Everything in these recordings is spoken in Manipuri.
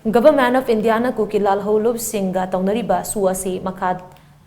Government of India na Kuki Lalhoulup Singa Tounariba Soo asi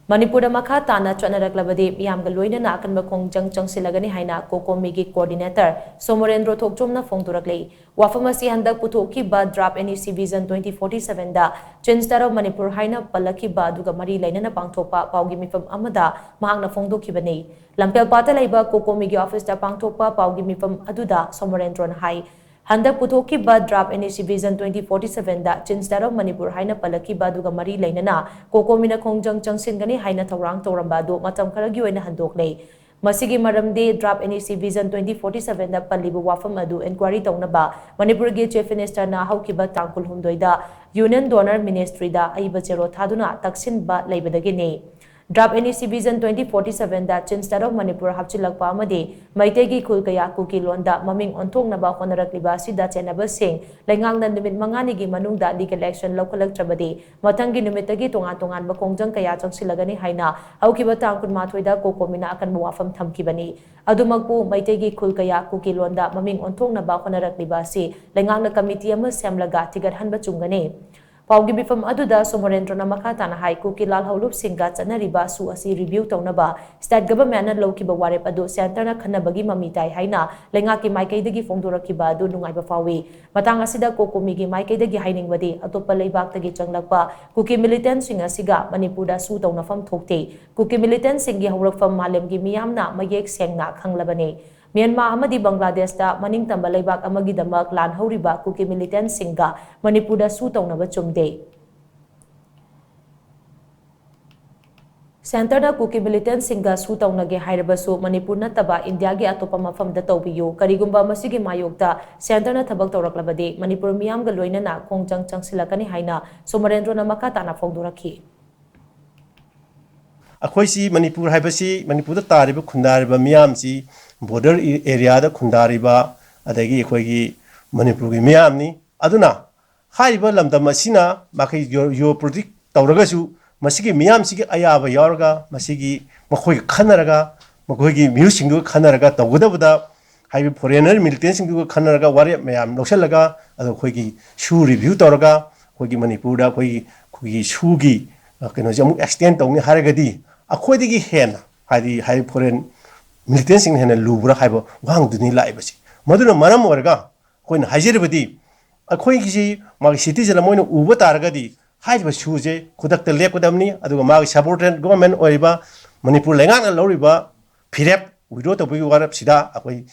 Manipur Makha Tana Chatnaraklabadi meeyamga loinana Akanba Khongjang Changsillagani haina COCOMI Coordinator Somorendro Thokchom na phongdorakli wafam asi handak puthokiba draft NEC Vision 2047 da Changsillagani of Manipur haina palakiba aduga mari lainana pangthokpa paugi mifam amada mahakna phongdokhibani lampel pata laiba COCOMI gi office da pangthokpa paugi mifam aduda Somorendro na hai Handak puthokiba draft NEC Vision 2047 da Changsillagani of Manipur haina palakiba aduga mari lainana COCOMI na Khongjang Changshillagani haina thorang toramba do matam kharagi oina handokle masigi maramde draft NEC Vision 2047 da palibu wafam adu inquiry taunaba Manipur ge Chief Minister na haukiba tangkul humdoida Union Donor Ministry da aiba zero thaduna taksin ba laibadagini Draft NEC Vision 2047 da Changsillagani of Manipur hapchilakpa amadi maitegi khul kaya Kuki Londa maming onthoknaba honorakliba sida chenaba sing laingangna numit mangani gi manungda legal action lokhalaktrabadi mathangi numitagi tongan ba khongjang kaya Changsillagani haina haukiba tangkun mathoida COCOMI na akan wafam thamkibani adumagpu maitegi khul kaya Kuki Londa maming onthoknaba honorakliba si laingangna committee ama semlaga tigathanba chungani Paugi bifam aduda Somorendro na Makha Tana hai Kuki Lalhoulup Singa Tounariba Soo asi review taunaba state government na lokiba warep adu center na khanabagi mamitai haina lengaki maikaidagi phongdorakiba adu nungaiba fawi matang asida COCOMI gi maikaidagi hainingwadi atopa leibaktagi changlakpa Kuki militant singa siga Manipur da Soo taunafam thokte Kuki militant singi haurakfam malemgi miyamna mayek sengna khanglabani Myanmar amadi Bangladesh da maning tamba leibak amagi damak lan hauriba Kuki militant singa Manipur da Soo taunaba chumde Center da Kuki militant singa Soo taunage hairabasu Manipur na taba India gi atopa mafam da tawbiyu karigumba masigi mayokta center na thabak tawraklabadi Manipur meeyamga loinana Khongjang Changsillagani haina Somorendro na Makha Tana phongdorakhi Akhoi Manipur haibasi Manipur da tariba khundariba meeyamsi border area da khundariba adagi akhoi Manipur gi meeyamni aduna haiba lamdam asina makai yo predict tawragasu masigi meeyamsigi ayaba yawarga masigi makhoi khanaraga makhoi musingdu khanaraga tawgadabda haiba foreigner militant singdu khanaraga ware meeyam loksalaga ado khoi shu review tawraga khoi Manipur da khoi shu gi keno jamu extend tawni haragadi akhoi digi hen hai foreign militant sing hen lubra haiba wangduni laibasi maduna maram warga khoi hajiribadi akhoi gi magi citizen moina uba taragadi haiba shuje khudakta lepkodamni aduga magi supported government oiba Manipur lengang loriba phirep wiro to bugi warap sida akhoi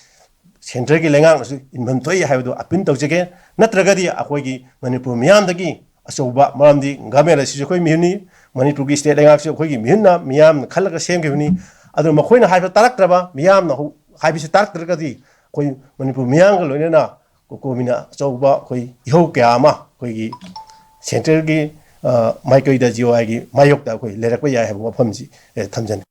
central gi lengang su inbam toi haido apin tawjege natragadi akhoi gi Manipur meeyam dagi asoba maramdi gamela si khoi mihni Manipur gi state lengang su khoi gi mihna meeyam khalaga semgebni adu makhoina haiba taraktraba meeyam na haibi taraktragadi khoi Manipur meeyam ga loinana COCOMI na asoba khoi ihau kyama khoi gi central gi maikoi da jiwa gi mayok da khoi lerakpa ya haiba wafamsi thamjan